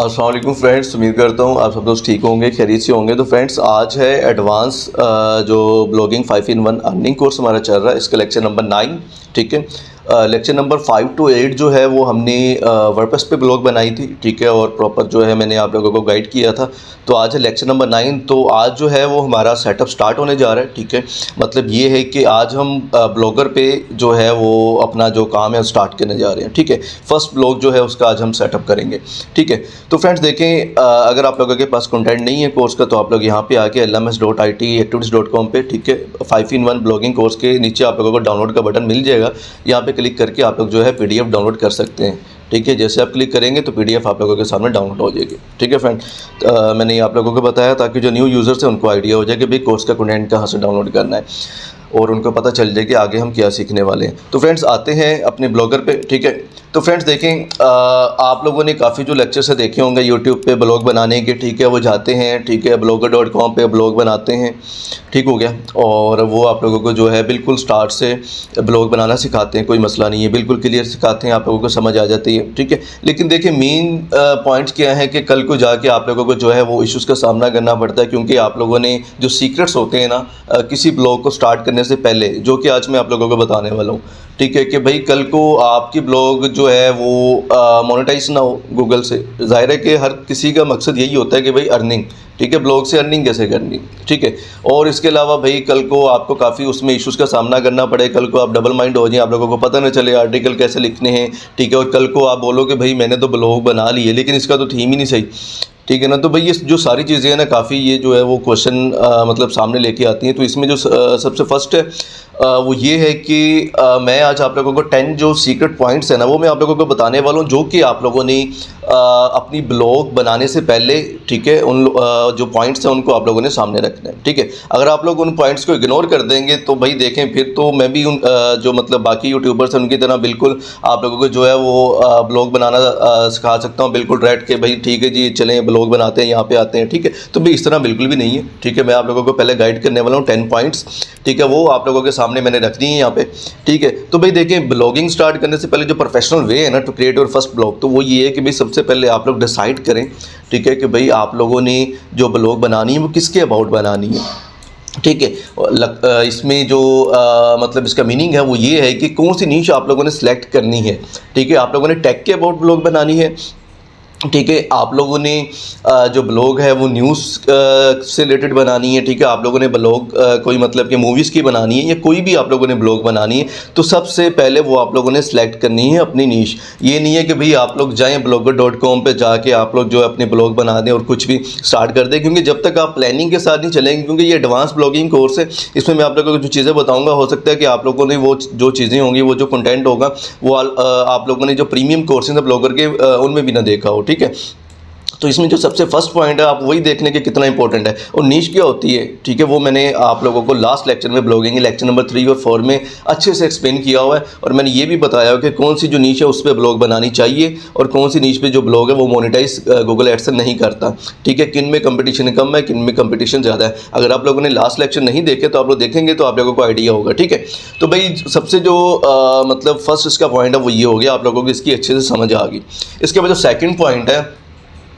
अस्सलाम वालेकुम फ्रेंड्स, उम्मीद करता हूँ आप सब दोस्त ठीक होंगे, खैरियत से होंगे। तो फ्रेंड्स, आज है एडवांस जो ब्लॉगिंग 5 in 1 अर्निंग कोर्स हमारा चल रहा है, इसका लेक्चर नंबर 9। ठीक है, लेक्चर नंबर 5 to 8 जो है वो हमने वर्डप्रेस पे ब्लॉग बनाई थी। ठीक है, और प्रॉपर जो है मैंने आप लोगों को गाइड किया था। तो आज है लेक्चर नंबर 9। तो आज जो है वो हमारा सेटअप स्टार्ट होने जा रहा है। ठीक है, मतलब ये है कि आज हम ब्लॉगर पे जो है वो अपना जो काम है स्टार्ट करने जा रहे हैं। ठीक है, फर्स्ट ब्लॉग जो है उसका आज हम सेटअप करेंगे। ठीक है, तो फ्रेंड्स देखें, अगर आप लोगों के पास कंटेंट नहीं है कोर्स का तो आप लोग यहाँ पे आके lms.itactivities.com पे, ठीक है, 5 in 1 ब्लॉगिंग कोर्स के नीचे आप लोगों को डाउनलोड का बटन मिल जाएगा। यहाँ पे क्लिक करके आप लोग जो है PDF डाउनलोड कर सकते हैं। ठीक है, जैसे आप क्लिक करेंगे तो PDF आप लोगों के सामने डाउनलोड हो जाएगी। ठीक है फ्रेंड, मैंने आप लोगों को बताया ताकि जो न्यू यूज़र्स हैं उनको आइडिया हो जाए कि भाई कोर्स का कंटेंट कहाँ से डाउनलोड करना है और उनको पता चल जाए कि आगे हम क्या सीखने वाले हैं। तो फ्रेंड्स आते हैं अपने ब्लॉगर पे। ठीक है, तो फ्रेंड्स देखें, आप लोगों ने काफ़ी जो लेक्चर्स देखे होंगे यूट्यूब पे ब्लॉग बनाने के। ठीक है, वो जाते हैं, ठीक है, blogger.com पे ब्लॉग बनाते हैं। ठीक हो गया, और वो आप लोगों को जो है बिल्कुल स्टार्ट से ब्लॉग बनाना सिखाते हैं, कोई मसला नहीं है, बिल्कुल क्लियर सिखाते हैं, आप लोगों को समझ आ जाती है। ठीक है, लेकिन देखिए मेन पॉइंट्स क्या है कि कल को जाके आप लोगों को जो है वो इश्यूज़ का सामना करना पड़ता है, क्योंकि आप लोगों ने जो सीक्रेट्स होते हैं ना किसी ब्लॉग को स्टार्ट करने से पहले, जो कि आज मैं आप लोगों को बताने वाला हूँ। ठीक है, कि भाई कल को आपकी ब्लॉग जो है वो मोनेटाइज ना हो गूगल से। ज़ाहिर है कि हर किसी का मकसद यही होता है कि भाई अर्निंग। ठीक है, ब्लॉग से अर्निंग कैसे करनी। ठीक है, और इसके अलावा भाई कल को आपको काफ़ी उसमें इश्यूज़ का सामना करना पड़े, कल को आप डबल माइंड हो जाए, आप लोगों को पता न चले आर्टिकल कैसे लिखने हैं। ठीक है, और कल को आप बोलो कि भाई मैंने तो ब्लॉग बना लिए लेकिन इसका तो थीम ही नहीं सही। ठीक है ना, तो भाई ये जो सारी चीज़ें हैं ना काफ़ी ये जो है वो क्वेश्चन मतलब सामने लेके आती हैं। तो इसमें जो सबसे फर्स्ट है वो ये है कि मैं आज आप लोगों को 10 जो सीक्रेट पॉइंट्स हैं ना वो मैं आप लोगों को बताने वाला हूँ, जो कि आप लोगों ने अपनी ब्लॉग बनाने से पहले, ठीक है, उन जो पॉइंट्स हैं उनको आप लोगों ने सामने रखना है। ठीक है, अगर आप लोग उन पॉइंट्स को इग्नोर कर देंगे तो भाई देखें फिर तो मैं भी उन जो मतलब बाकी यूट्यूबर्स हैं उनकी तरह बिल्कुल आप लोगों को जो है वो ब्लॉग बनाना सिखा सकता हूँ, बिल्कुल डायरेक्ट के भाई ठीक है जी चलें ब्लॉग बनाते हैं, यहाँ पे आते हैं। ठीक है, तो भाई इस तरह बिल्कुल भी नहीं है। ठीक है, मैं आप लोगों को पहले गाइड करने वाला हूँ 10 पॉइंट्स। ठीक है, वो आप लोगों के सामने मैंने रख दी है यहाँ पे। ठीक है, तो भाई देखें ब्लॉगिंग स्टार्ट करने से पहले जो प्रोफेशनल वे है ना to create your first blog, तो वो ये है कि भाई सबसे पहले आप लोग डिसाइड करें, ठीक है, कि भाई आप लोगों ने जो ब्लॉग बनानी है वो किसके अबाउट बनानी है। ठीक है, इसमें जो मतलब इसका मीनिंग है वो ये है कि कौन सी नीश आप लोगों ने सिलेक्ट करनी है। ठीक है, आप लोगों ने टेक के अबाउट ब्लॉग बनानी है। ठीक है, आप लोगों ने जो ब्लॉग है वो न्यूज़ से रिलेटेड बनानी है। ठीक है, आप लोगों ने ब्लॉग कोई मतलब कि मूवीज़ की बनानी है या कोई भी आप लोगों ने ब्लॉग बनानी है, तो सबसे पहले वो आप लोगों ने सिलेक्ट करनी है अपनी नीश। ये नहीं है कि भाई आप लोग जाएं blogger.com पे जाके आप लोग जो है अपने ब्लॉग बना दें और कुछ भी स्टार्ट कर दें, क्योंकि जब तक आप प्लानिंग के साथ नहीं चलेंगे, क्योंकि ये एडवांस ब्लॉगिंग कोर्स है, इसमें मैं आप लोगों को जो चीज़ें बताऊँगा हो सकता है कि आप लोगों ने वो जो चीज़ें होंगी, वो जो कंटेंट होगा वो आप लोगों ने जो प्रीमियम कोर्सेज है ब्लॉगर के उनमें भी ना देखा हो। ठीक है, तो इसमें जो सबसे फर्स्ट पॉइंट है आप वही देखने के कितना इंपॉर्टेंट है और नीश क्या होती है। ठीक है, वो मैंने आप लोगों को लास्ट लेक्चर में ब्लॉगिंग लेक्चर नंबर 3 और 4 में अच्छे से एक्सप्लेन किया हुआ है, और मैंने ये भी बताया कि कौन सी जो नीश है उस पर ब्लॉग बनानी चाहिए और कौन सी नीश पे जो ब्लॉग है वो मोनेटाइज गूगल एड्स नहीं करता। ठीक है, किन में कंपटीशन कम है, किन में कंपटीशन ज़्यादा है। अगर आप लोगों ने लास्ट लेक्चर नहीं देखे तो आप लोग देखेंगे तो आप लोगों को आइडिया होगा। ठीक है, तो भाई सबसे जो मतलब फर्स्ट इसका पॉइंट है वो ये हो गया, आप लोगों को इसकी अच्छे से समझ आ गई। इसके बाद जो सेकेंड पॉइंट है,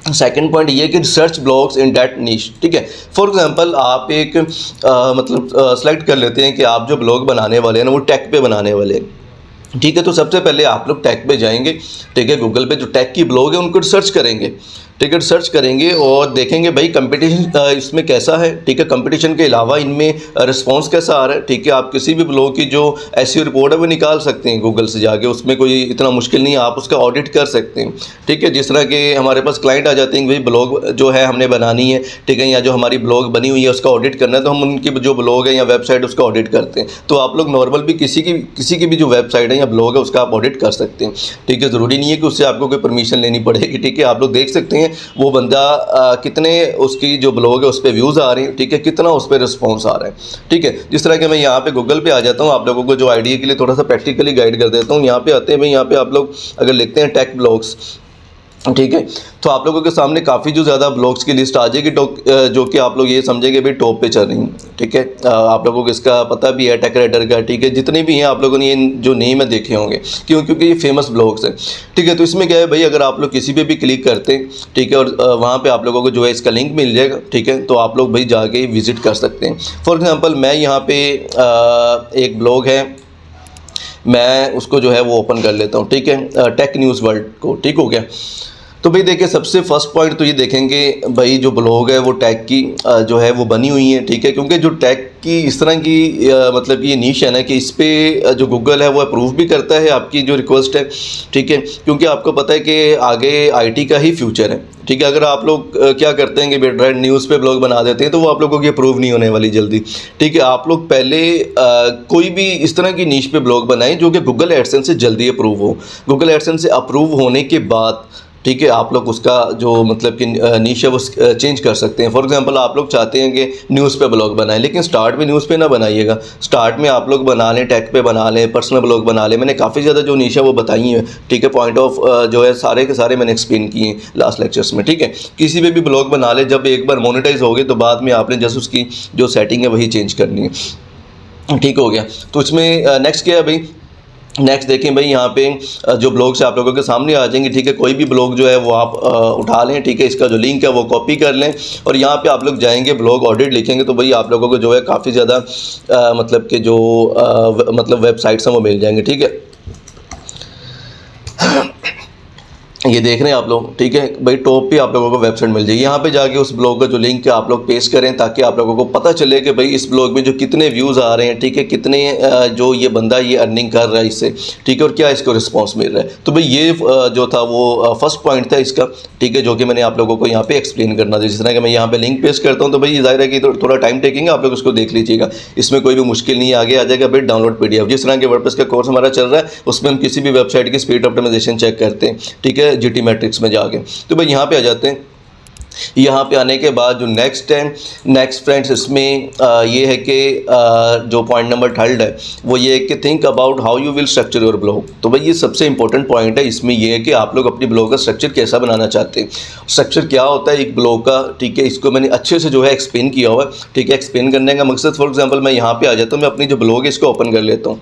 सेकेंड पॉइंट ये कि रिसर्च ब्लॉग्स इन दैट नीश। ठीक है, फॉर एग्जांपल आप एक मतलब सेलेक्ट कर लेते हैं कि आप जो ब्लॉग बनाने वाले हैं ना वो टेक पे बनाने वाले हैं। ठीक है, तो सबसे पहले आप लोग टेक पे जाएंगे। ठीक है, गूगल पे जो टेक की ब्लॉग है उनको रिसर्च करेंगे। ठीक है, सर्च करेंगे और देखेंगे भाई कंपटीशन इसमें कैसा है। ठीक है, कंपटीशन के अलावा इनमें रिस्पांस कैसा आ रहा है। ठीक है, आप किसी भी ब्लॉग की जो ऐसी रिपोर्ट है वो निकाल सकते हैं गूगल से जाके, उसमें कोई इतना मुश्किल नहीं है, आप उसका ऑडिट कर सकते हैं। ठीक है, जिस तरह के हमारे पास क्लाइंट आ जाते हैं भाई ब्लॉग जो है हमने बनानी है, ठीक है, या जो हमारी ब्लॉग बनी हुई है उसका ऑडिट करना है, तो हम उनकी जो ब्लॉग है या वेबसाइट उसका ऑडिट करते हैं। तो आप लोग नॉर्मल भी किसी की भी जो वेबसाइट है या ब्लॉग है उसका आप ऑडिट कर सकते हैं। ठीक है, ज़रूरी नहीं है कि उससे आपको कोई परमिशन लेनी पड़ेगी। ठीक है, आप लोग देख सकते हैं वो बंदा कितने उसकी जो ब्लॉग है उस पर व्यूज़ आ रहे हैं। ठीक है, कितना उस पर रिस्पॉन्स आ रहा है। ठीक है, जिस तरह के मैं यहाँ पे गूगल पे आ जाता हूँ, आप लोगों को जो आइडिया के लिए थोड़ा सा प्रैक्टिकली गाइड कर देता हूँ। यहाँ पे आते हैं भाई, यहाँ पे आप लोग अगर लिखते हैं टेक ब्लॉग्स, ठीक है। तो आप लोगों के सामने काफ़ी जो ज़्यादा ब्लॉग्स की लिस्ट आ जाएगी जो कि आप लोग ये समझेंगे भाई टॉप पे चल रही हैं। ठीक है, आप लोगों को इसका पता भी है टेक राइडर का। ठीक है, जितने भी हैं आप लोगों ने ये जो नेम है देखे होंगे, क्योंकि ये फेमस ब्लॉग्स हैं। ठीक है, तो इसमें क्या है भाई, अगर आप लोग किसी पे भी क्लिक करते हैं, ठीक है, और वहाँ पे आप लोगों को जो है इसका लिंक मिल जाएगा। ठीक है, तो आप लोग भाई जाके विज़िट कर सकते हैं। फॉर एग्ज़ाम्पल मैं यहाँ पे एक ब्लॉग है, मैं उसको जो है वो ओपन कर लेता हूँ। ठीक है, टेक न्यूज़ वर्ल्ड को। ठीक हो गया। तो भाई देखिए, सबसे फर्स्ट पॉइंट तो ये देखेंगे भाई, जो ब्लॉग है वो टैग की जो है वो बनी हुई है। ठीक है, क्योंकि जो टैग की इस तरह की मतलब ये नीश है ना कि इस पे जो गूगल है वो अप्रूव भी करता है आपकी जो रिक्वेस्ट है। ठीक है, क्योंकि आपको पता है कि आगे आईटी का ही फ्यूचर है। ठीक है, अगर आप लोग क्या करते हैं कि रेड न्यूज़ पे ब्लॉग बना देते हैं तो वो आप लोगों की अप्रूव नहीं होने वाली जल्दी। ठीक है, आप लोग पहले कोई भी इस तरह की नीश पे ब्लॉग बनाएं जो कि गूगल एडसेंस से जल्दी अप्रूव हो। गूगल एडसेंस से अप्रूव होने के बाद, ठीक है, आप लोग उसका जो मतलब कि नीश है वो चेंज कर सकते हैं। फॉर एग्जांपल आप लोग चाहते हैं कि न्यूज़ पे ब्लॉग बनाएं, लेकिन स्टार्ट में न्यूज़ पे ना बनाइएगा। स्टार्ट में आप लोग बना लें टेक पे, बना लें पर्सनल ब्लॉग बना लें। मैंने काफ़ी ज़्यादा जो नीश है वो बताई है। ठीक है, पॉइंट ऑफ जो है सारे के सारे मैंने एक्सप्लेन किए हैं लास्ट लेक्चर्स में। ठीक है, किसी पे भी ब्लॉग बना लें, जब एक बार मोनेटाइज हो गए तो बाद में आपने जस्ट उसकी जो सेटिंग है वही चेंज करनी है। ठीक हो गया। तो इसमें नेक्स्ट क्या है भाई, नेक्स्ट देखें भाई, यहाँ पे जो ब्लॉग्स आप लोगों के सामने आ जाएंगे। ठीक है, कोई भी ब्लॉग जो है वो आप उठा लें। ठीक है, इसका जो लिंक है वो कॉपी कर लें और यहाँ पे आप लोग जाएंगे, ब्लॉग ऑडिट लिखेंगे तो भाई आप लोगों को जो है काफ़ी ज़्यादा मतलब कि जो मतलब वेबसाइट्स हैं वो मिल जाएंगे। ठीक है, ये देख रहे हैं आप लोग। ठीक है भाई, टॉप पे आप लोगों को वेबसाइट मिल जाएगी। यहाँ पे जाके उस ब्लॉग का जो लिंक है आप लोग पेस्ट करें, ताकि आप लोगों को पता चले कि भाई इस ब्लॉग में जो कितने व्यूज़ आ रहे हैं। ठीक है, कितने जो ये बंदा ये अर्निंग कर रहा है इससे। ठीक है, और क्या इसको रिस्पॉन्स मिल रहा है। तो भाई ये जो था वो फर्स्ट पॉइंट था इसका। ठीक है, जो कि मैंने आप लोगों को यहाँ पे एक्सप्लेन करना था। जिस तरह कि मैं यहाँ पे लिंक पेस्ट करता हूँ तो भाई जाहिर है कि थोड़ा टाइम टेकिंग है, आप लोग उसको देख लीजिएगा। इसमें कोई भी मुश्किल नहीं है, आगे आ जाएगा भाई डाउनलोड PDF। जिस तरह के वर्डप्रेस का कोर्स हमारा चल रहा है उसमें हम किसी भी वेबसाइट की स्पीड ऑप्टिमाइजेशन चेक करते हैं। ठीक है, GT मैट्रिक्स में जाके। तो भाई यहाँ पे आ जाते हैं। यहाँ पे आने के बाद जो नेक्स्ट है, नेक्स्ट फ्रेंड्स इसमें ये है कि जो पॉइंट नंबर 3 है वो ये है कि think about how you will structure your blog. तो भाई ये सबसे इंपॉर्टेंट पॉइंट है। इसमें ये है कि आप लोग अपनी ब्लॉग का स्ट्रक्चर कैसा बनाना चाहते हैं। स्ट्रक्चर क्या होता है एक ब्लॉग का। ठीक है, इसको मैंने अच्छे से जो है एक्सप्लेन किया हुआ है। ठीक है, एक्सप्लेन करने का मकसद, फॉर एग्जाम्पल मैं यहाँ पे आ जाता हूँ, मैं अपनी जो ब्लॉग है इसको ओपन कर लेता हूँ।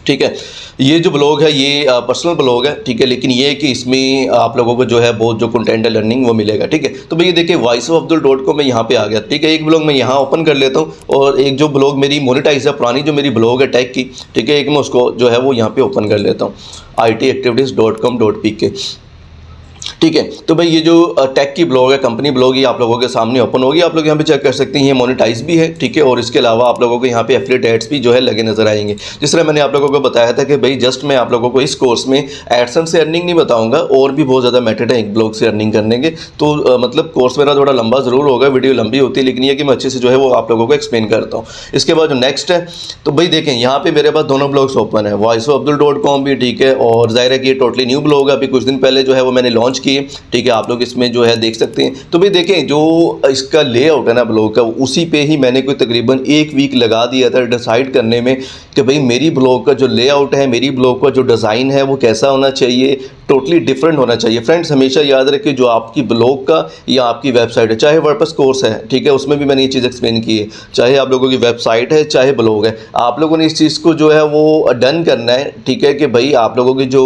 ठीक है, ये जो ब्लॉग है ये पर्सनल ब्लॉग है। ठीक है, लेकिन ये है कि इसमें आप लोगों को जो है बहुत जो कंटेंट है लर्निंग वो मिलेगा। ठीक है, तो भैया देखिए voiceofabdul.com में यहाँ पे आ गया। ठीक है, एक ब्लॉग मैं यहाँ ओपन कर लेता हूँ और एक जो ब्लॉग मेरी मोनेटाइज है, पुरानी जो मेरी ब्लॉग है टैग की। ठीक है, एक मैं उसको जो है वो यहाँ पे ओपन कर लेता हूँ, itactivities.com.pk। ठीक है, तो भाई ये जो टेक की ब्लॉग है, कंपनी ब्लॉग, ये आप लोगों के सामने ओपन होगी। आप लोग यहाँ पे चेक कर सकते हैं, ये मोनेटाइज भी है। ठीक है, और इसके अलावा आप लोगों को यहाँ पे एफिलिएट एड्स भी जो है लगे नजर आएंगे। जिस तरह मैंने आप लोगों को बताया था कि भाई जस्ट मैं आप लोगों को इस कोर्स में एडसेंस से अर्निंग नहीं बताऊंगा, और भी बहुत ज़्यादा मेथड है एक ब्लॉग से अर्निंग करने के। तो मतलब कोर्स मेरा थोड़ा लंबा ज़रूर होगा, वीडियो लंबी होती है, लेकिन ये कि मैं अच्छे से जो है वो आप लोगों को एक्सप्लेन करता हूँ। इसके बाद जो नेक्स्ट है, तो भाई देखें यहाँ पे मेरे पास दोनों ब्लॉग्स ओपन है, voiceofabdul.com भी। ठीक है, और जाहिर है कि ये टोटली न्यू ब्लॉग है, अभी कुछ दिन पहले जो है वो मैंने लॉन्च किए। ठीक है, आप लोग इसमें जो है देख सकते हैं। तो भाई देखें जो इसका लेआउट है ना ब्लॉग का, उसी पे ही मैंने कोई तकरीबन 1 वीक लगा दिया था डिसाइड करने में कि भाई मेरी ब्लॉग का जो लेआउट है, मेरी ब्लॉग का जो डिज़ाइन है वो कैसा होना चाहिए, टोटली डिफरेंट होना चाहिए। फ्रेंड्स हमेशा याद रखें, जो आपकी ब्लॉग का या आपकी वेबसाइट है, चाहे वर्डप्रेस कोर्स है, ठीक है, उसमें भी मैंने ये चीज़ एक्सप्लेन की है, चाहे आप लोगों की वेबसाइट है चाहे ब्लॉग है, आप लोगों ने इस चीज़ को जो है वो डन करना है। ठीक है, कि भाई आप लोगों की जो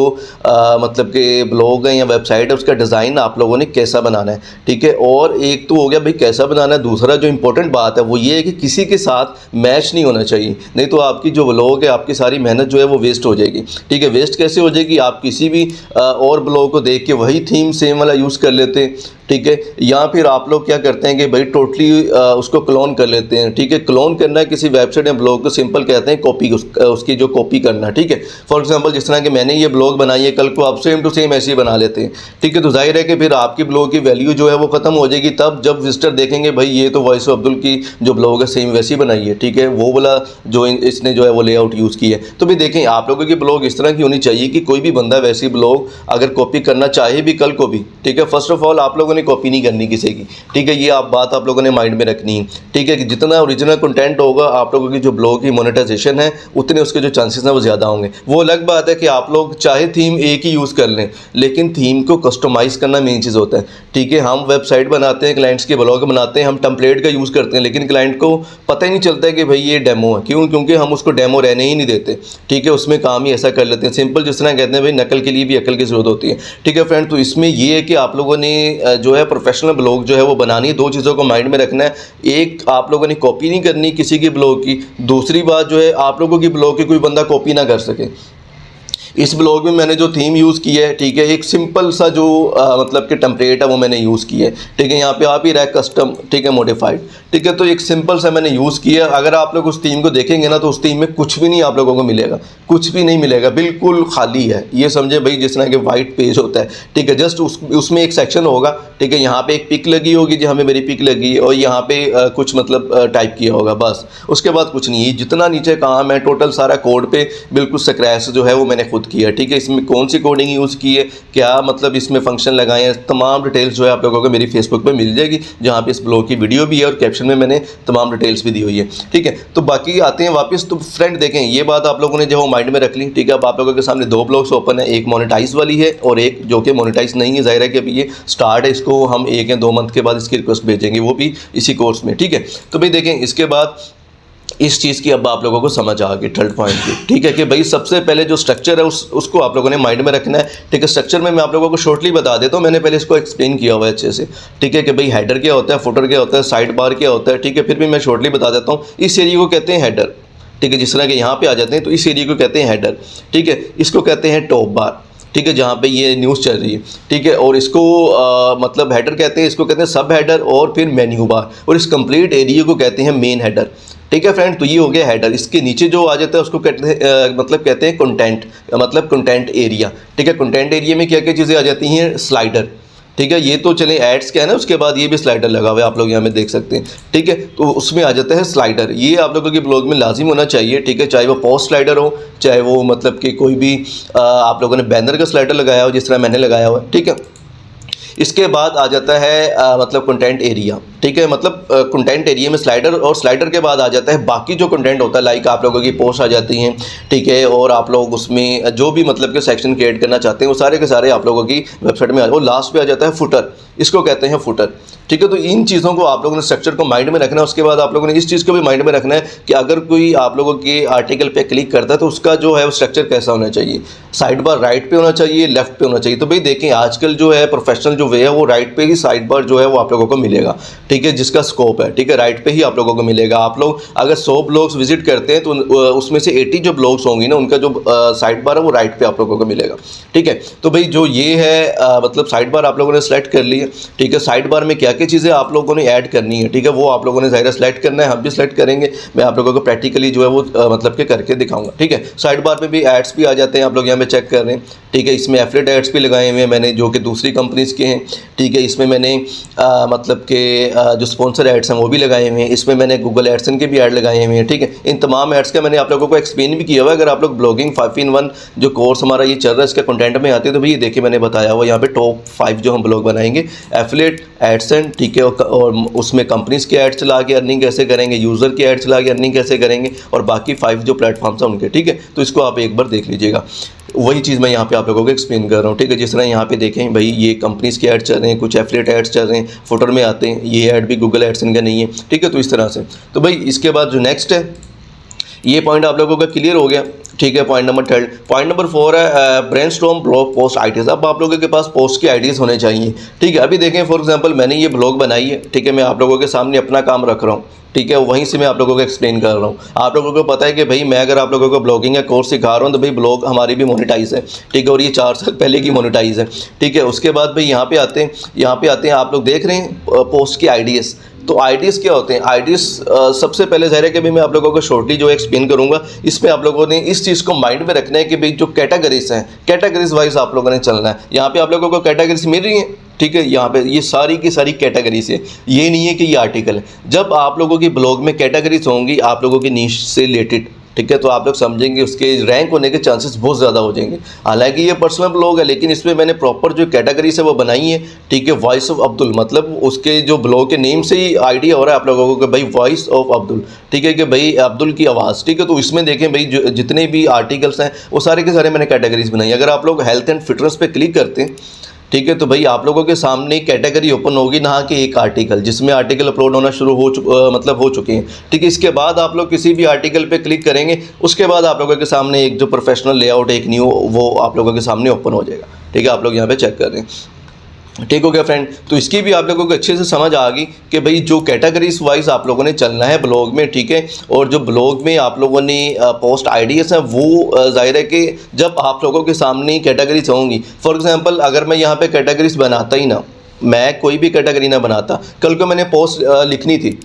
मतलब कि ब्लॉग है या वेबसाइट है उसका डिज़ाइन आप लोगों ने कैसा बनाना है। ठीक है, और एक तो हो गया भाई कैसा बनाना है, दूसरा जो इंपॉर्टेंट बात है वो ये है कि किसी के साथ मैच नहीं होना चाहिए, नहीं तो आपकी जो ब्लॉग है, आपकी सारी मेहनत जो है वो वेस्ट हो जाएगी। ठीक है, वेस्ट कैसे हो जाएगी, आप किसी भी और ब्लॉग को देख के वही थीम सेम वाला यूज़ कर लेते हैं। ठीक है, या फिर आप लोग क्या करते हैं कि भाई टोटली उसको क्लोन कर लेते हैं। ठीक है, क्लोन करना है किसी वेबसाइट या ब्लॉग को सिंपल कहते हैं कॉपी, उसकी जो कॉपी करना। ठीक है, फॉर एग्जांपल जिस तरह कि मैंने ये ब्लॉग बनाई है, कल को आप सेम टू सेम ऐसे ही बना लेते हैं। ठीक है, तो जाहिर है कि फिर आपकी ब्लॉग की वैल्यू जो है वो ख़त्म हो जाएगी। तब जब विजिटर देखेंगे भाई ये तो वॉइस ऑफ अब्दुल की जो ब्लॉग है सेम वैसी बनाई है। ठीक है, वो वाला जो इसने जो है वो लेआउट यूज़ की है। तो भाई देखें, आप लोगों की ब्लॉग इस तरह की होनी चाहिए कि कोई भी बंदा वैसी ब्लॉग अगर कॉपी करना चाहे भी कल को भी, ठीक है, फर्स्ट ऑफ ऑल आप लोगों लोगों ने कॉपी नहीं करनी किसी की, ठीक है। ये आप बात आप लोगों ने माइंड में रखनी है, ठीक है, कि जितना ओरिजिनल कंटेंट होगा आप लोगों की जो ब्लॉग की मोनेटाइजेशन है उतने उसके जो चांसेस हैं वो ज़्यादा होंगे। वो अलग बात है कि आप लोग चाहे थीम एक ही यूज़ कर लें, लेकिन थीम को कस्टमाइज़ करना मेन चीज़ होता है, ठीक है। हम वेबसाइट बनाते हैं, क्लाइंट्स के ब्लॉग बनाते हैं, हम टेम्पलेट का यूज़ करते हैं, लेकिन क्लाइंट को पता ही नहीं चलता है कि भाई ये डेमो है। क्यों? क्योंकि हम उसको डेमो रहने ही नहीं देते, ठीक है। उसमें काम ही ऐसा कर लेते हैं सिंपल, जिस तरह कहते हैं भाई नकल के लिए भी अकल की ज़रूरत होती है, ठीक है फ्रेंड। तो इसमें ये है कि आप लोगों ने जो है प्रोफेशनल ब्लॉग जो है वो बनानी है। दो चीज़ों को माइंड में रखना है, एक आप लोगों ने कॉपी नहीं करनी किसी की ब्लॉग की, दूसरी बात जो है आप लोगों की ब्लॉग की कोई बंदा कॉपी ना कर सके। इस ब्लॉग में मैंने जो थीम यूज़ की है, ठीक है, एक सिंपल सा जो मतलब कि टेम्पलेट है वो मैंने यूज़ किया है, ठीक है। यहाँ पे आप ही रहा है कस्टम, ठीक है, मॉडिफाइड, ठीक है। तो एक सिंपल सा मैंने यूज़ किया। अगर आप लोग उस थीम को देखेंगे ना तो उस थीम में कुछ भी नहीं आप लोगों को मिलेगा, कुछ भी नहीं मिलेगा, बिल्कुल खाली है। ये समझे भाई जिस तरह के वाइट पेज होता है, ठीक है। जस्ट उसमें एक सेक्शन होगा, ठीक है, यहाँ पे एक पिक लगी होगी जहाँ पे मेरी पिक लगी है, और यहाँ पे कुछ मतलब टाइप किया होगा, बस। उसके बाद कुछ नहीं है। जितना नीचे काम है टोटल सारा कोड पे बिल्कुल स्क्रैच जो है वो मैंने खुद किया, ठीक है। इसमें कौन सी कोडिंग यूज़ की है, क्या मतलब इसमें फंक्शन लगाए हैं, तमाम डिटेल्स जो है आप लोगों को मेरी फेसबुक पे मिल जाएगी, जहाँ पे इस ब्लॉग की वीडियो भी है और कैप्शन में मैंने तमाम डिटेल्स भी दी हुई है, ठीक है। तो बाकी आते हैं वापस। तो फ्रेंड देखें, ये बात आप लोगों ने जो माइंड में रख ली, ठीक है। अब आप लोगों के सामने दो ब्लॉग्स ओपन है, एक मोनेटाइज वाली है और एक जो कि मोनेटाइज नहीं है। जाहिर है कि अभी ये स्टार्ट है, इसको हम 1 या 2 मंथ के बाद इसकी रिक्वेस्ट भेजेंगे, वो भी इसी कोर्स में, ठीक है। तो भाई देखें, इसके बाद इस चीज़ की अब आप लोगों को समझ आ गई थर्ड पॉइंट की, ठीक है, कि भाई सबसे पहले जो स्ट्रक्चर है उसको आप लोगों ने माइंड में रखना है, ठीक है। स्ट्रक्चर में मैं आप लोगों को शॉर्टली बता देता हूँ, मैंने पहले इसको एक्सप्लेन किया हुआ है अच्छे से, ठीक है, कि भाई हेडर क्या होता है, फुटर क्या होता है, साइड बार क्या होता है, ठीक है। फिर भी मैं शॉर्टली बता देता हूँ। इस एरिया को कहते हैं हेडर, ठीक है। जिस तरह के यहाँ पे आ जाते हैं तो इस एरिया को कहते हैं हेडर, ठीक है। इसको कहते हैं टॉप बार, ठीक है, जहाँ पे ये न्यूज़ चल रही है, ठीक है। और इसको मतलब हेडर कहते हैं, इसको कहते हैं सब हेडर, और फिर मेन्यू बार, और इस कंप्लीट एरिया को कहते हैं मेन हेडर, ठीक है फ्रेंड। तो ये हो गया हेडर। इसके नीचे जो आ जाता है उसको कहते हैं मतलब कहते हैं कंटेंट, मतलब कंटेंट एरिया, ठीक है। कंटेंट एरिया में क्या क्या चीज़ें आ जाती हैं, स्लाइडर, ठीक है। ये तो चले एड्स क्या है ना, उसके बाद ये भी स्लाइडर लगा हुआ है, आप लोग यहाँ में देख सकते हैं, ठीक है। तो उसमें आ जाता है स्लाइडर। ये आप लोगों के ब्लॉग में लाजिम होना चाहिए, ठीक है, चाहे वो पोस्ट स्लाइडर हो, चाहे वो मतलब कि कोई भी आप लोगों ने बैनर का स्लाइडर लगाया हो जिस तरह मैंने लगाया हुआ है, ठीक है। इसके बाद आ जाता है मतलब कंटेंट एरिया, ठीक है। मतलब कंटेंट एरिया में स्लाइडर, और स्लाइडर के बाद आ जाता है बाकी जो कंटेंट होता है, लाइक आप लोगों की पोस्ट आ जाती हैं, ठीक है। और आप लोग उसमें जो भी मतलब के सेक्शन क्रिएट करना चाहते हैं वो सारे के सारे आप लोगों की वेबसाइट में और लास्ट पे आ जाता है फुटर, इसको कहते हैं फुटर, ठीक है। तो इन चीज़ों को आप लोगों ने स्ट्रक्चर को माइंड में रखना है। उसके बाद आप लोगों ने इस चीज़ को भी माइंड में रखना है कि अगर कोई आप लोगों के आर्टिकल पे क्लिक करता है तो उसका जो है वो स्ट्रक्चर कैसा होना चाहिए, साइड बार राइट पे होना चाहिए, लेफ्ट पे होना चाहिए। तो भाई देखें, आजकल जो है प्रोफेशनल जो वे है वो राइट पे ही साइड बार जो है वो आप लोगों को मिलेगा, ठीक है, जिसका स्कोप है, ठीक है, राइट पे ही आप लोगों को मिलेगा। आप लोग अगर 100 ब्लॉग्स विजिट करते हैं तो उसमें से 80 जो ब्लॉग्स होंगी ना, उनका जो साइड बार है वो राइट पे आप लोगों को मिलेगा, ठीक है। तो भाई जो ये है मतलब साइड बार आप लोगों ने सेलेक्ट कर ली है, ठीक है। साइड बार में क्या क्या चीज़ें आप लोगों ने ऐड करनी है, ठीक है, वो आप लोगों ने ज़ाहिर सेलेक्ट करना है, हम भी सेलेक्ट करेंगे। मैं आप लोगों को प्रैक्टिकली जो है वो मतलब के करके दिखाऊंगा, ठीक है। साइड बार में भी एड्स भी आ जाते हैं, आप लोग यहाँ पे चेक कर रहे हैं, ठीक है। इसमें एफिलिएट एड्स भी लगाए हुए हैं मैंने, जो कि दूसरी कंपनीज़ के हैं, ठीक है। इसमें मैंने मतलब के जो स्पॉन्सर एड्स हैं वो भी लगाए हुए हैं। इसमें मैंने गूगल एडसन के भी ऐड लगाए हुए हैं, ठीक है। इन तमाम एड्स का मैंने आप लोगों को एक्सप्लेन भी किया हुआ है। अगर आप लोग ब्लॉगिंग 5 in 1 जो कोर्स हमारा ये चल रहा है इसके कंटेंट में आते हैं तो भाई ये देखिए मैंने बताया हुआ यहाँ पे टॉप 5 जो हम ब्लॉग बनाएंगे, एफिलिएट एडसन, ठीक है। और उसमें कंपनीज़ के ऐड चला के अर्निंग कैसे करेंगे, यूज़र के ऐड चला के अर्निंग कैसे करेंगे, और बाकी 5 जो प्लेटफॉर्म्स हैं उनके, ठीक है। तो इसको आप एक बार देख लीजिएगा। वही चीज़ मैं यहाँ पे आप लोगों को एक्सप्लेन कर रहा हूँ, ठीक है। जिस तरह यहाँ पे देखें भाई ये कंपनीज़ के ऐड चल रहे हैं, कुछ एफिलिएट ऐड्स चल रहे हैं, फुटर में आते हैं, ये ऐड भी गूगल एडसन का नहीं है, ठीक है। तो इस तरह से तो भाई इसके बाद जो नेक्स्ट है ये पॉइंट आप लोगों का क्लियर हो गया, ठीक है। Point number 3। पॉइंट नंबर 4 है ब्रेनस्टॉर्म ब्लॉग पोस्ट आइडियाज़। अब आप लोगों के पास पोस्ट के आइडियाज़ होने चाहिए, ठीक है। अभी देखें फॉर एग्जांपल मैंने ये ब्लॉग बनाई है, ठीक है, मैं आप लोगों के सामने अपना काम रख रहा हूँ, ठीक है, वहीं से मैं आप लोगों को एक्सप्लेन कर रहा हूँ। आप लोगों को पता है कि भाई मैं अगर आप लोगों को ब्लॉगिंग का कोर्स सिखा रहा हूँ तो भाई ब्लॉग हमारी भी मोनेटाइज है, ठीक है, और ये 4 साल पहले की मोनेटाइज है, ठीक है। उसके बाद भाई यहाँ पे आते हैं आप लोग देख रहे हैं पोस्ट के आइडियाज़। तो आइडियाज़ क्या होते हैं, आइडियाज़ सबसे पहले ज़ाहिर है कि भी मैं आप लोगों को शॉर्टली जो एक्सप्लेन करूँगा, इसमें आप लोगों ने इस चीज़ को माइंड में रखना है कि भाई जो कैटेगरीज हैं, कैटेगरीज वाइज आप लोगों ने चलना है। यहाँ पे आप लोगों को कैटेगरीज मिल रही हैं, ठीक है। यहाँ पे ये सारी की सारी कैटेगरीज है, ये नहीं है कि ये आर्टिकल है। जब आप लोगों की ब्लॉग में कैटेगरीज होंगी आप लोगों की नीश से रिलेटेड, ठीक है, तो आप लोग समझेंगे उसके रैंक होने के चांसेस बहुत ज़्यादा हो जाएंगे। हालांकि ये पर्सनल ब्लॉग है, लेकिन इसमें मैंने प्रॉपर जो कैटेगरीज है वो बनाई है। ठीक है, वॉइस ऑफ अब्दुल, मतलब उसके जो ब्लॉग के नेम से ही आइडिया हो रहा है आप लोगों को कि भाई वॉइस ऑफ अब्दुल, ठीक है, कि भाई अब्दुल की आवाज़। ठीक है, तो इसमें देखें भाई जितने भी आर्टिकल्स हैं वो सारे के सारे मैंने कैटेगरीज बनाई। अगर आप लोग हेल्थ एंड फिटनेस पे क्लिक करते हैं, ठीक है, तो भाई आप लोगों के सामने कैटेगरी ओपन होगी, ना कि एक आर्टिकल, जिसमें आर्टिकल अपलोड होना शुरू मतलब हो चुके हैं। ठीक है, इसके बाद आप लोग किसी भी आर्टिकल पे क्लिक करेंगे, उसके बाद आप लोगों के सामने एक जो प्रोफेशनल लेआउट, एक न्यू, वो आप लोगों के सामने ओपन हो जाएगा। ठीक है, आप लोग यहाँ पे चेक कर रहे हैं। ठीक हो गया फ्रेंड, तो इसकी भी आप लोगों को अच्छे से समझ आ गई कि भाई जो कैटेगरीज वाइज आप लोगों ने चलना है ब्लॉग में। ठीक है, और जो ब्लॉग में आप लोगों ने पोस्ट आइडियाज़ हैं वो जाहिर है कि जब आप लोगों के सामने कैटेगरीज होंगी, फॉर एग्जांपल अगर मैं यहाँ पे कैटेगरीज बनाता ही ना, मैं कोई भी कैटेगरी ना बनाता, कल को मैंने पोस्ट लिखनी थी,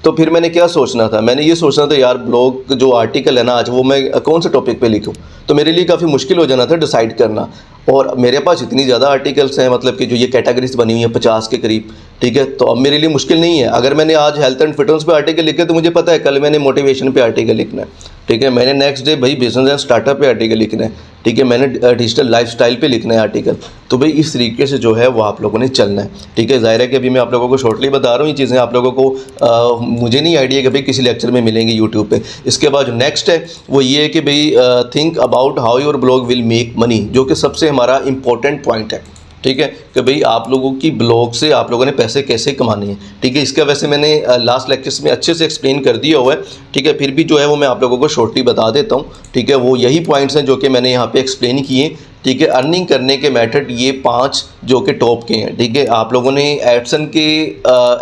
तो फिर मैंने क्या सोचना था, मैंने ये सोचना था यार ब्लॉग जो आर्टिकल है ना आज, वो मैं कौन से टॉपिक पे लिखूं, तो मेरे लिए काफ़ी मुश्किल हो जाना था डिसाइड करना। और मेरे पास इतनी ज़्यादा आर्टिकल्स हैं, मतलब कि जो ये कैटेगरीज बनी हुई हैं 50 के करीब। ठीक है, तो अब मेरे लिए मुश्किल नहीं है। अगर मैंने आज हेल्थ एंड फिटनेस पे आर्टिकल लिखे तो मुझे पता है कल मैंने मोटिवेशन पे आर्टिकल लिखना है। ठीक है, मैंने नेक्स्ट डे भाई बिजनेस एंड स्टार्टअप पे आर्टिकल लिखना है। ठीक है, मैंने डिजिटल लाइफस्टाइल पे लिखना है आर्टिकल। तो भाई इस तरीके से जो है वो आप लोगों ने चलना है। ठीक है, जाहिर है कि अभी मैं आप लोगों को शॉर्टली बता रहा हूँ ये चीज़ें, आप लोगों को मुझे नहीं आइडिया कि भाई किसी लेक्चर में मिलेंगी यूट्यूब पे। इसके बाद जो नेक्स्ट है वो ये है कि भाई think about how your blog will make money, जो कि सबसे हमारा इंपॉर्टेंट पॉइंट है। ठीक है, कि भाई आप लोगों की ब्लॉग से आप लोगों ने पैसे कैसे कमाने हैं। ठीक है, इसका वैसे मैंने लास्ट लेक्चर्स में अच्छे से एक्सप्लेन कर दिया हुआ है। ठीक है, फिर भी जो है वो मैं आप लोगों को शॉर्टली बता देता हूँ। ठीक है, वो यही पॉइंट्स हैं जो कि मैंने यहाँ पे एक्सप्लेन किए। ठीक है, अर्निंग करने के मेथड ये 5 जो कि टॉप के हैं। ठीक है, आप लोगों ने एडसन के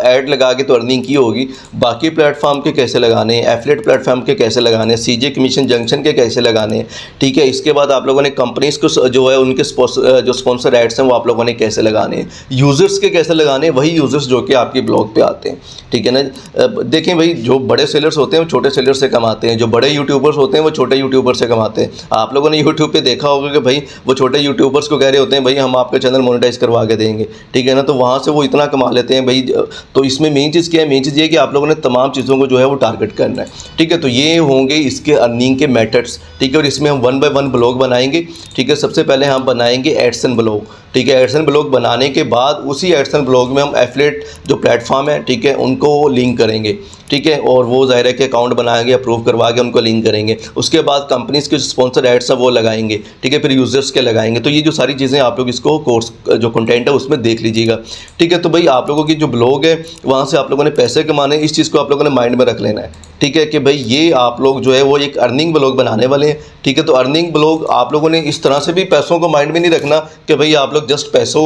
ऐड लगा के तो अर्निंग की होगी, बाकी प्लेटफॉर्म के कैसे लगाने हैं, एफिलिएट प्लेटफॉर्म के कैसे लगाने हैं, सीजे कमीशन जंक्शन के कैसे लगाने हैं। ठीक है, इसके बाद आप लोगों ने कंपनीज़ को जो है उनके जो स्पॉन्सर एड्स हैं वो आप लोगों ने कैसे लगाने हैं, यूज़र्स के कैसे लगाने हैं, वही यूज़र्स जो कि आपके ब्लॉग पे आते हैं। ठीक है ना, देखें भाई जो बड़े सेलर्स होते हैं वो छोटे सेलर से कमाते हैं, जो बड़े यूट्यूबर्स होते हैं वो छोटे यूट्यूबर से कमाते हैं। आप लोगों ने यूट्यूब पे देखा होगा कि भाई वो छोटे यूट्यूबर्स को कह रहे होते हैं भाई हम आपका चैनल मोनेटाइज करवा के देंगे। ठीक है ना, तो वहाँ से वो इतना कमा लेते हैं भाई। तो इसमें मेन चीज़ क्या है, मेन चीज़ ये है कि आप लोगों ने तमाम चीज़ों को जो है वो टारगेट करना है। ठीक है, तो ये होंगे इसके अर्निंग के मेथड्स। ठीक है, और इसमें हम 1 बाय 1 ब्लॉग बनाएंगे। ठीक है, सबसे पहले हम बनाएंगे एडसन ब्लॉग। ठीक है, एडसन ब्लॉग बनाने के बाद उसी एडसन ब्लॉग में हम एफिलिएट जो प्लेटफॉर्म है, ठीक है, उनको लिंक करेंगे। ठीक है, और वो ज़ाहिर है कि अकाउंट बनाएंगे, अप्रूव करवा के उनको लिंक करेंगे। उसके बाद कंपनीज़ के स्पॉन्सर एड्स हैं वो लगाएंगे। ठीक है, फिर यूज़र्स के लगाएंगे। तो ये जो सारी चीज़ें आप लोग इसको कोर्स जो कंटेंट है उसमें देख लीजिएगा। ठीक है, तो भाई आप लोगों की जो ब्लॉग है वहाँ से आप लोगों ने पैसे कमाने, इस चीज़ को आप लोगों ने माइंड में रख लेना है। ठीक है, कि भाई ये आप लोग जो है वो एक अर्निंग ब्लॉग बनाने वाले हैं। ठीक है, तो अर्निंग ब्लॉग आप लोगों ने इस तरह से भी पैसों को माइंड में नहीं रखना कि भाई आप लोग जस्ट पैसों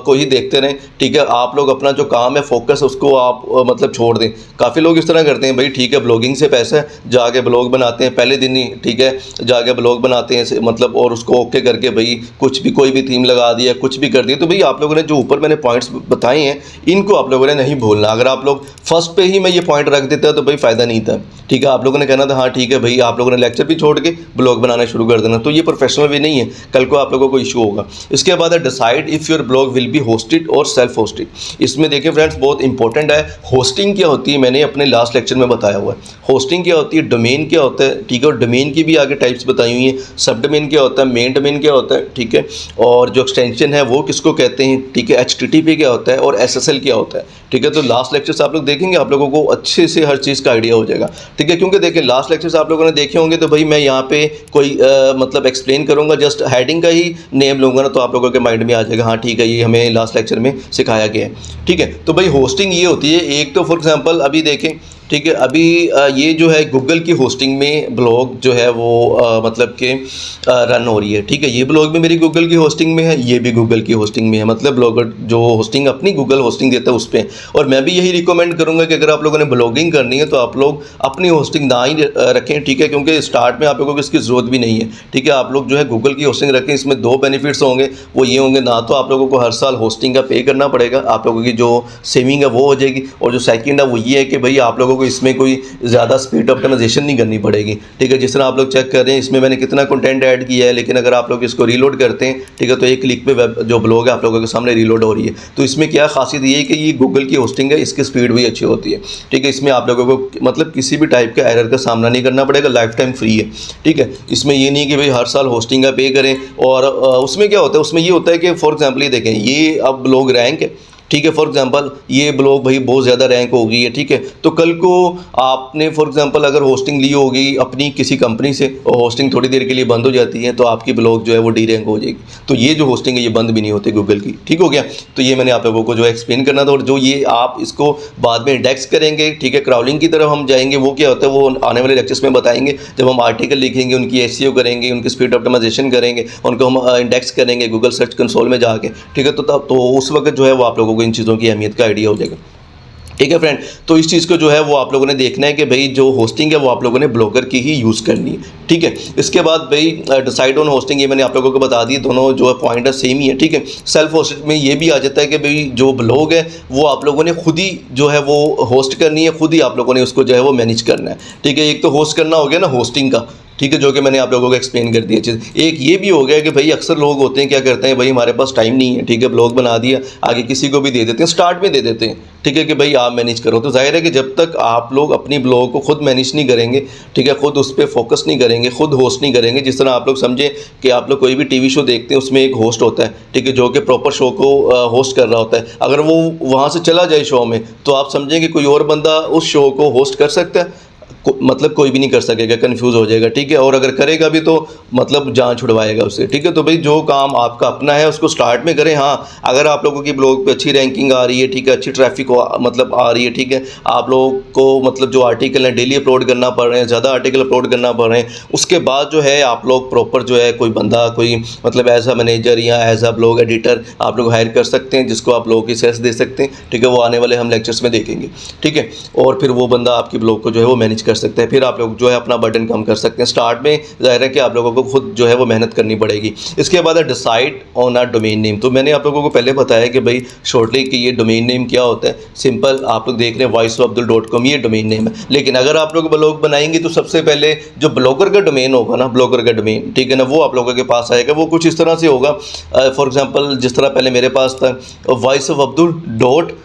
को ही देखते रहें। ठीक है, आप लोग अपना जो काम है फोकस उसको आप मतलब छोड़ दें। काफ़ी लोग इस तरह करते हैं भाई, ठीक है ब्लॉगिंग से पैसा है, जाके ब्लॉग बनाते हैं पहले दिन ही। ठीक है, जाके ब्लॉग बनाते हैं मतलब, और उसको ओके करके भाई कुछ भी कोई भी थीम लगा दिया, कुछ भी कर दिया। तो भाई आप लोगों ने जो ऊपर मैंने पॉइंट्स बताए हैं इनको आप लोगों ने नहीं भूलना। अगर आप लोग फर्स्ट पे ही मैं ये पॉइंट रख देता तो भाई फ़ायदा नहीं था। ठीक है, आप लोगों ने कहना था हाँ ठीक है भाई, आप लोगों ने लेक्चर भी छोड़ के ब्लॉग बनाना शुरू कर देना, तो ये प्रोफेशनल वे नहीं है, कल को आप लोगों को इशू होगा। इसके बाद है decide if your blog will be hosted और सेल्फ होस्टेड। इसमें देखिए फ्रेंड्स बहुत इंपॉर्टेंट है, होस्टिंग क्या होती है मैंने अपने लास्ट लेक्चर में बताया हुआ है। होस्टिंग क्या होती है, डोमेन क्या होता है। ठीक है, और डोमेन की भी आगे टाइप्स बताई हुई हैं, सब डोमेन क्या होता है, मेन डोमेन क्या होता है। ठीक है, और जो एक्सटेंशन है वो किसको कहते हैं। ठीक है, HTTP क्या होता है और SSL क्या होता है। ठीक है, तो लास्ट लेक्चर्स आप लोग देखेंगे, आप लोगों को अच्छे से हर चीज़ का आइडिया हो जाएगा। ठीक है, क्योंकि देखिए लास्ट लेक्चर्स आप लोगों ने देखे होंगे तो भाई मैं यहाँ पे कोई मतलब एक्सप्लेन करूँगा, जस्ट हेडिंग का ही नेम लूँगा ना, तो आप लोगों के माइंड में आ जाएगा हाँ ठीक है ये हमें लास्ट लेक्चर में सिखाया गया है। ठीक है, तो भाई होस्टिंग ये होती है। एक तो फॉर एग्जांपल अभी देखें, ठीक है, अभी ये जो है गूगल की होस्टिंग में ब्लॉग जो है वो मतलब कि रन हो रही है। ठीक है, ये ब्लॉग भी मेरी गूगल की होस्टिंग में है, ये भी गूगल की होस्टिंग में है, मतलब ब्लॉगर जो होस्टिंग अपनी गूगल होस्टिंग देता है उस पर। और मैं भी यही रिकमेंड करूँगा कि अगर आप लोगों ने ब्लॉगिंग करनी है तो आप लोग अपनी होस्टिंग ना ही रखें। ठीक है, क्योंकि स्टार्ट में आप लोगों को इसकी ज़रूरत भी नहीं है। ठीक है, आप लोग जो है गूगल की होस्टिंग रखें। इसमें 2 बेनिफिट्स होंगे, वो ये होंगे ना तो आप लोगों को हर साल होस्टिंग का पे करना पड़ेगा, आप लोगों की जो सेविंग है वो हो जाएगी, और जो सेकंड है वो ये है कि भाई आप लोगों को इसमें कोई ज़्यादा स्पीड ऑप्टिमाइजेशन नहीं करनी पड़ेगी, ठीक है। जिस तरह आप लोग चेक कर रहे हैं इसमें मैंने कितना कंटेंट ऐड किया है, लेकिन अगर आप लोग इसको रीलोड करते हैं, ठीक है, तो एक क्लिक पे वेब जो ब्लॉग है आप लोगों के सामने रीलोड हो रही है। तो इसमें क्या खासियत ये है कि ये गूगल की होस्टिंग है, इसकी स्पीड भी अच्छी होती है, ठीक है। इसमें आप लोगों को मतलब किसी भी टाइप का एरर का सामना नहीं करना पड़ेगा, लाइफ टाइम फ्री है, ठीक है। इसमें ये नहीं कि भाई हर साल होस्टिंग का पे करें। और उसमें क्या होता है, उसमें ये होता है कि फॉर एग्जाम्पल ये देखें, ये अब ब्लॉग रैंक है, ठीक है। फॉर एग्जांपल ये ब्लॉग भाई बहुत ज़्यादा रैंक हो गई है, ठीक है। तो कल को आपने फॉर एग्जांपल अगर होस्टिंग ली होगी अपनी किसी कंपनी से और होस्टिंग थोड़ी देर के लिए बंद हो जाती है, तो आपकी ब्लॉग जो है वो डी रैंक हो जाएगी। तो ये जो होस्टिंग है ये बंद भी नहीं होती गूगल की, ठीक हो गया। तो ये मैंने आप लोगों को जो एक्सप्लेन करना था। और जो ये आप इसको बाद में इंडेक्स करेंगे, ठीक है, क्राउलिंग की तरफ हम जाएंगे, वो क्या होता है वो आने वाले लेक्चर्स में बताएंगे। जब हम आर्टिकल लिखेंगे, उनकी एसईओ करेंगे, उनकी स्पीड ऑप्टिमाइजेशन करेंगे, उनको हम इंडेक्स करेंगे गूगल सर्च कंसोल में जाके, ठीक है। तो उस वक्त जो है वो आप लोगों को इन चीज़ों की अहमियत का आइडिया हो जाएगा, ठीक है फ्रेंड। तो इस चीज़ को जो है वो आप लोगों ने देखना है कि भाई जो होस्टिंग है वो आप लोगों ने ब्लॉगर की ही यूज़ करनी है, ठीक है। इसके बाद भाई डिसाइड ऑन होस्टिंग, ये मैंने आप लोगों को बता दी, दोनों जो है पॉइंट है सेम ही है, ठीक है। सेल्फ होस्टेड में ये भी आ जाता है कि भाई जो ब्लॉग है वो आप लोगों ने खुद ही जो है वो होस्ट करनी है, खुद ही आप लोगों ने उसको जो है वो मैनेज करना है, ठीक है। एक तो होस्ट करना हो गया ना होस्टिंग का, ठीक है, जो कि मैंने आप लोगों को एक्सप्लेन कर दिया चीज़। एक ये भी हो गया कि भाई अक्सर लोग होते हैं क्या करते हैं, भाई हमारे पास टाइम नहीं है, ठीक है, ब्लॉग बना दिया, आगे किसी को भी दे देते हैं, स्टार्ट में दे देते हैं, ठीक है, कि भाई आप मैनेज करो। तो जाहिर है कि जब तक आप लोग अपनी ब्लॉग को खुद मैनेज नहीं करेंगे, ठीक है, खुद उस पर फोकस नहीं करेंगे, खुद होस्ट नहीं करेंगे। जिस तरह आप लोग समझें कि आप लोग कोई भी टीवी शो देखते हैं, उसमें एक होस्ट होता है, ठीक है, जो कि प्रॉपर शो को होस्ट कर रहा होता है। अगर वो वहाँ से चला जाए शो में, तो आप समझें कि कोई और बंदा उस शो को होस्ट कर सकता है, मतलब कोई भी नहीं कर सकेगा, कंफ्यूज हो जाएगा, ठीक है। और अगर करेगा भी तो मतलब जान छुड़वाएगा उससे, ठीक है। तो भाई जो काम आपका अपना है उसको स्टार्ट में करें। हाँ, अगर आप लोगों की ब्लॉग पे अच्छी रैंकिंग आ रही है, ठीक है, अच्छी ट्रैफिक मतलब आ रही है, ठीक है, आप लोगों को मतलब जो आर्टिकल हैं डेली अपलोड करना पड़ रहे हैं, ज़्यादा आर्टिकल अपलोड करना पड़ रहे हैं, उसके बाद जो है आप लोग प्रॉपर जो है कोई बंदा कोई मतलब एज अ मैनेजर या एज अ ब्लॉग एडिटर आप लोग हायर कर सकते हैं, जिसको आप लोगों की सेल्स दे सकते हैं, ठीक है। वो आने वाले हम लेक्चर्स में देखेंगे, ठीक है। और फिर वो बंदा आपकी ब्लॉग को जो है वो मैनेज कर सकता है। फिर आप लोग जो है अपना बर्डन कम कर सकते हैं। स्टार्ट में ज़ाहिर है कि आप लोगों को खुद जो है वो मेहनत करनी पड़ेगी। इसके बाद है decide on a domain name. तो मैंने आप लोगों को पहले बताया कि भाई शॉर्टली कि ये डोमेन नेम क्या होता है। सिंपल आप लोग देख रहे हैं voiceofabdul.com, ये डोमेन नेम है। लेकिन अगर आप लोग ब्लॉग बनाएंगे तो सबसे पहले जो ब्लॉगर का डोमेन होगा ना, ब्लॉगर का डोमेन, ठीक है ना, वो आप लोगों के पास आएगा। वो कुछ इस तरह से होगा, फॉर एग्जाम्पल जिस तरह पहले मेरे पास था voiceofabdul.blogger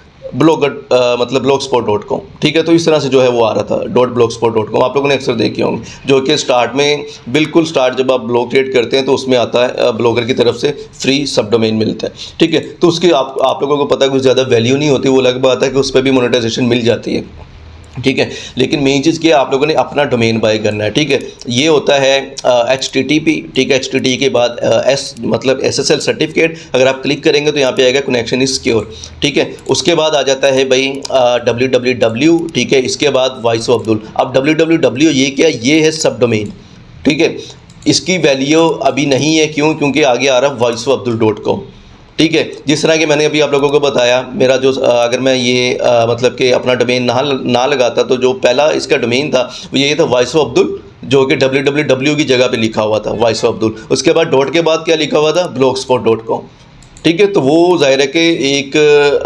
मतलब blogspot.com, ठीक है। तो इस तरह से जो है वो आ रहा था .blogspot.com, आप लोगों ने अक्सर देखे होंगे, जो कि स्टार्ट में बिल्कुल स्टार्ट जब आप ब्लॉग क्रिएट करते हैं तो उसमें आता है ब्लॉगर की तरफ से फ्री सब डोमेन मिलता है, ठीक है। तो उसकी आप लोगों को पता है कुछ ज़्यादा वैल्यू नहीं होती, वो अलग बात है कि उस पर भी मोनेटाइजेशन मिल जाती है, ठीक है। लेकिन मेन चीज़ क्या आप लोगों ने अपना डोमेन बाय करना है, ठीक है। ये होता है HTTP, ठीक है। HTTP के बाद मतलब SSL सर्टिफिकेट, अगर आप क्लिक करेंगे तो यहाँ पे आएगा कनेक्शन इज सिक्योर, ठीक है। उसके बाद आ जाता है भाई www, ठीक है। इसके बाद वॉइस ऑफ अब्दुल। अब www ये क्या, ये है सब डोमेन, ठीक है। इसकी वैल्यू अभी नहीं है, क्योंकि आगे आ रहा है voiceofabdul.com, ठीक है। जिस तरह कि मैंने अभी आप लोगों को बताया, मेरा जो अगर मैं ये मतलब कि अपना डोमेन ना लगाता तो जो पहला इसका डोमेन था वो ये था वॉइस ऑफ अब्दुल, जो कि www की जगह पे लिखा हुआ था वॉइस ऑफ अब्दुल। उसके बाद डॉट के बाद क्या लिखा हुआ था, blogspot.com, ठीक है। तो वो ज़ाहिर है कि एक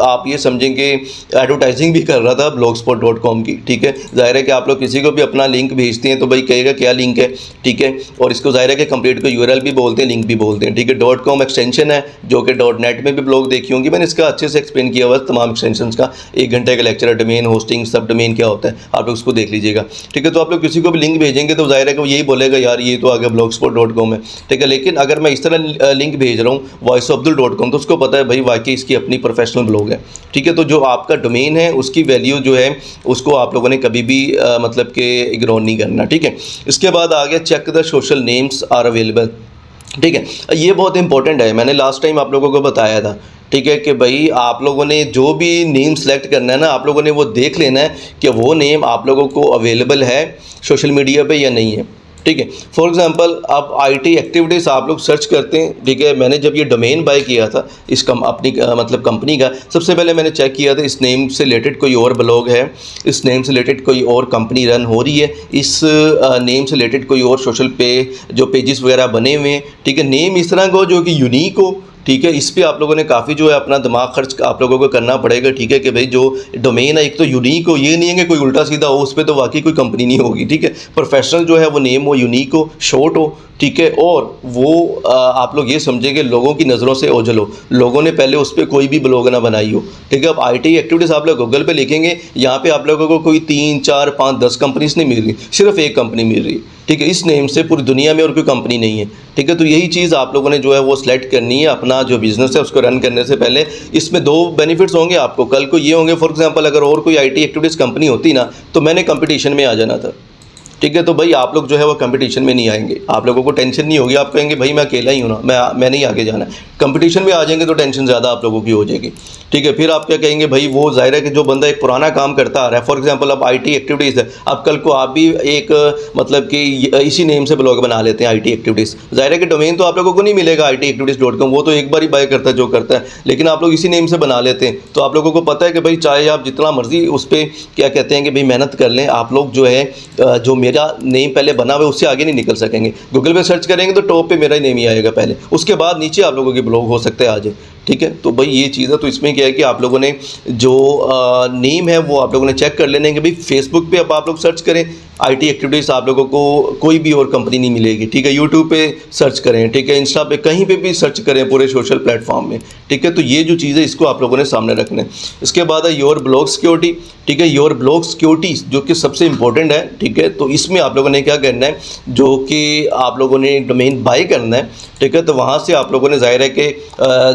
आप ये समझेंगे एडवर्टाइजिंग भी कर रहा था blogspot.com की, ठीक है। ज़ाहिर है कि आप लोग किसी को भी अपना लिंक भेजते हैं तो भाई कहेगा क्या लिंक है, ठीक है। और इसको ज़ाहिर है कि कंप्लीट को URL भी बोलते हैं, लिंक भी बोलते हैं, ठीक है। .com एक्सटेंशन है, जो कि .net में भी ब्लॉग देखी होंगी, मैंने इसका अच्छे से एक्सप्लेन किया हुआ तमाम एक्सटेंशन का, 1 घंटे का लेक्चर है। डोमेन होस्टिंग सब डोमेन क्या होता है आप लोग उसको देख लीजिएगा, ठीक है। तो आप लोग किसी को भी लिंक भेजेंगे तो ज़ाहिर है कि वो यही बोलेगा यार ये तो आगे blogspot.com है, ठीक है। लेकिन अगर मैं इस तरह लिंक भेज रहा हूँ voiceofabdul.com, तो उसको पता है भाई वाकई इसकी अपनी प्रोफेशनल ब्लॉग है, ठीक है। तो जो आपका डोमेन है उसकी वैल्यू जो है उसको आप लोगों ने कभी भी मतलब कि इग्नोर नहीं करना, ठीक है। इसके बाद आ गया check the social names are available, ठीक है। ये बहुत इंपॉर्टेंट है, मैंने लास्ट टाइम आप लोगों को बताया था, ठीक है, कि भाई आप लोगों ने जो भी नेम सेलेक्ट करना है ना, आप लोगों ने वो देख लेना है कि वो नेम आप लोगों को अवेलेबल है सोशल मीडिया पे या नहीं है, ठीक है। फॉर एग्जांपल आप IT एक्टिविटीज़ आप लोग सर्च करते हैं, ठीक है। मैंने जब ये डोमेन बाय किया था इस अपनी मतलब कंपनी का, सबसे पहले मैंने चेक किया था इस नेम से रिलेटेड कोई और ब्लॉग है, इस नेम से रिलेटेड कोई और कंपनी रन हो रही है, इस नेम से रिलेटेड कोई और सोशल पे जो पेजेस वगैरह बने हुए हैं, ठीक है। नेम इस तरह का हो जो कि यूनिक हो, ठीक है। इस पे आप लोगों ने काफ़ी जो है अपना दिमाग खर्च आप लोगों को करना पड़ेगा, ठीक है, कि भाई जो डोमेन है एक तो यूनिक हो, ये नहीं है कि कोई उल्टा सीधा हो, उस पर तो वाकई कोई कंपनी नहीं होगी, ठीक है। प्रोफेशनल जो है वो नेम हो, यूनिक हो, शॉर्ट हो, ठीक है, और वो आप लोग ये समझेंगे लोगों की नज़रों से ओझल हो, लोगों ने पहले उस पर कोई भी ब्लॉग ना बनाई हो, ठीक है। अब IT एक्टिविटीज़ आप लोग गूगल पे लिखेंगे, यहाँ पे आप लोगों को कोई 3, 4, 5, 10 कंपनीज नहीं मिल रही, सिर्फ एक कंपनी मिल रही है, ठीक है। इस नेम से पूरी दुनिया में और कोई कंपनी नहीं है, ठीक है। तो यही चीज़ आप लोगों ने जो है वो सिलेक्ट करनी है। अपना जो बिज़नेस है उसको रन करने से पहले इसमें 2 बेनिफिट्स होंगे आपको। कल को ये होंगे, फॉर एग्जांपल अगर और कोई IT एक्टिविटीज़ कंपनी होती ना, तो मैंने कंपटीशन में आ जाना था, ठीक है। तो भाई आप लोग जो है वो कंपटीशन में नहीं आएंगे, आप लोगों को टेंशन नहीं होगी, आप कहेंगे भाई मैं अकेला ही हूँ ना, मैं नहीं आगे जाना है। कंपटीशन में आ जाएंगे तो टेंशन ज़्यादा आप लोगों की हो जाएगी, ठीक है। फिर आप क्या कहेंगे, भाई वो ज़ाहिर है कि जो बंदा एक पुराना काम करता आ रहा है, फॉर एग्जांपल अब IT एक्टिविटीज़ है, अब कल को आप भी एक मतलब कि इसी नेम से ब्लॉग बना लेते हैं IT एक्टिविटीज़, ज़ाहिर है कि डोमेन तो आप लोगों को नहीं मिलेगा ITactivities.com, वो तो एक बार ही बाय करता है जो करता है, लेकिन आप लोग इसी नेम से बना लेते हैं। तो आप लोगों को पता है कि भाई चाहे आप जितना मर्जी उस पर क्या कहते हैं कि भाई मेहनत कर लें, आप लोग जो है जो मेरा नेम पहले बना हुआ है उससे आगे नहीं निकल सकेंगे। गूगल पे सर्च करेंगे तो टॉप पे मेरा ही नेम ही आएगा पहले, उसके बाद नीचे आप लोगों के ब्लॉग हो सकते हैं आ जाए, ठीक है। तो भाई ये चीज़ है। तो इसमें क्या है कि आप लोगों ने जो नेम है वो आप लोगों ने चेक कर लेने कि भाई फेसबुक पे अब आप लोग सर्च करें IT एक्टिविटीज़, आप लोगों को कोई भी और कंपनी नहीं मिलेगी, ठीक है। यूट्यूब पे सर्च करें, ठीक है, इंस्टा पे, कहीं पे भी सर्च करें पूरे सोशल प्लेटफॉर्म में, ठीक है। तो ये जो चीज़ है इसको आप लोगों ने सामने रखना है। इसके बाद है योर ब्लॉग सिक्योरिटी, ठीक है, योर ब्लॉग सिक्योरिटी जो कि सबसे इंपॉर्टेंट है, ठीक है। तो इसमें आप लोगों ने क्या करना है, जो कि आप लोगों ने डोमेन बाय करना है, ठीक है। तो वहाँ से आप लोगों ने ज़ाहिर है कि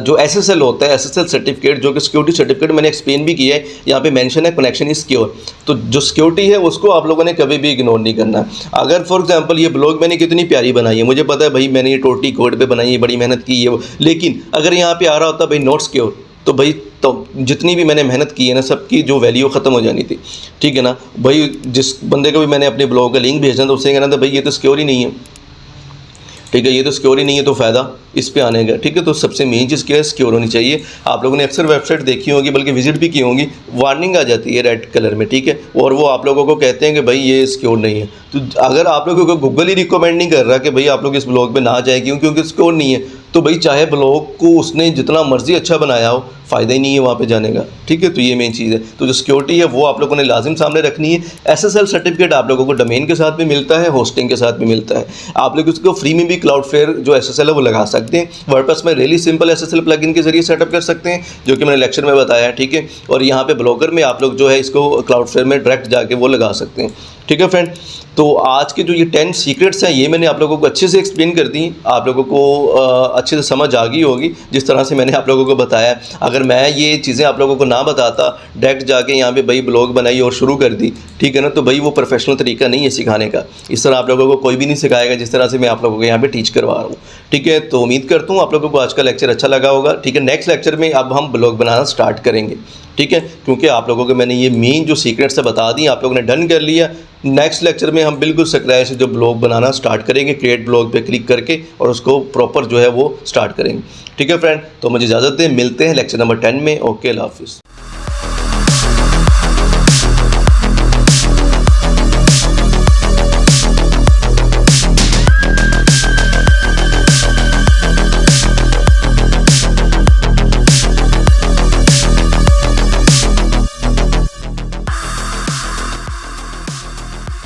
जो SSL होता है, SSL सर्टिफिकेट जो कि सिक्योरिटी सर्टिफिकेट मैंने एक्सप्लेन भी किया है, यहाँ पे मेंशन है कनेक्शन इज सिक्योर। तो जो सिक्योरिटी है उसको आप लोगों ने कभी भी इग्नोर नहीं करना। अगर फॉर एग्जांपल ये ब्लॉग मैंने कितनी प्यारी बनाई है, मुझे पता है भाई मैंने ये टोटी कोड पे बनाई है, बड़ी मेहनत की है, लेकिन अगर यहाँ पे आ रहा होता भाई नॉट सिक्योर, तो भाई तो जितनी भी मैंने मेहनत की है ना, सबकी जो वैल्यू ख़त्म हो जानी थी, ठीक है ना। भाई जिस बंदे को भी मैंने अपने ब्लॉग का लिंक भेजना था उससे कहना था भाई ये तो सिक्योर ही नहीं है, ठीक है, ये तो सिक्योर ही नहीं है, तो फ़ायदा इस पे आने का, ठीक है। तो सबसे मेन चीज़ क्या है, सिक्योर होनी चाहिए। आप लोगों ने अक्सर वेबसाइट देखी होगी, बल्कि विजिट भी की होंगी, वार्निंग आ जाती है रेड कलर में, ठीक है, और वो आप लोगों को कहते हैं कि भाई ये सिक्योर नहीं है। तो अगर आप लोगों को गूगल ही रिकमेंड नहीं कर रहा कि भाई आप लोग इस ब्लॉग पे ना जाए क्योंकि सिक्योर नहीं है, तो भाई चाहे ब्लॉग को उसने जितना मर्जी अच्छा बनाया हो, फ़ायदा ही नहीं है वहाँ पे जाने का, ठीक है। तो ये मेन चीज़ है। तो जो सिक्योरिटी है वो आप लोगों ने लाजिम सामने रखनी है। SSL सर्टिफिकेट आप लोगों को डोमेन के साथ भी मिलता है, होस्टिंग के साथ भी मिलता है। आप लोग उसको फ्री में भी क्लाउडफ्लेयर जो SSL है वो लगा सकते हैं। वर्डप्रेस में रियली सिंपल SSL प्लगइन के जरिए सेटअप कर सकते हैं, जो कि मैंने लेक्चर में बताया है, ठीक है। और यहाँ पे ब्लॉगर में आप लोग जो है इसको क्लाउडफ्लेयर में डायरेक्ट जाके वो लगा सकते हैं, ठीक है फ्रेंड। तो आज के जो ये 10 सीक्रेट्स हैं ये मैंने आप लोगों को अच्छे से एक्सप्लेन कर दी, आप लोगों को अच्छे से समझ आ गई होगी जिस तरह से मैंने आप लोगों को बताया। अगर मैं ये चीज़ें आप लोगों को ना बताता, डायरेक्ट जाके यहाँ पे भाई ब्लॉग बनाई और शुरू कर दी, ठीक है ना, तो भाई वो प्रोफेशनल तरीका नहीं है सिखाने का। इस तरह आप लोगों को कोई भी नहीं सिखाएगा जिस तरह से मैं आप लोगों को यहाँ पे टीच करवा रहा हूँ, ठीक है। तो उम्मीद करता हूँ आप लोगों को आज का लेक्चर अच्छा लगा होगा, ठीक है। नेक्स्ट लेक्चर में अब हम ब्लॉग बनाना स्टार्ट करेंगे, ठीक है, क्योंकि आप लोगों को मैंने ये मेन जो सीक्रेट्स है बता दी, आप लोगों ने डन कर लिया। नेक्स्ट लेक्चर में हम बिल्कुल स्क्रैच से जो ब्लॉग बनाना स्टार्ट करेंगे, क्रिएट ब्लॉग पे क्लिक करके और उसको प्रॉपर जो है वो स्टार्ट करेंगे, ठीक है फ्रेंड। तो मुझे इजाज़त दें, मिलते हैं लेक्चर नंबर 10 में। ओके, अल्लाह हाफिज़।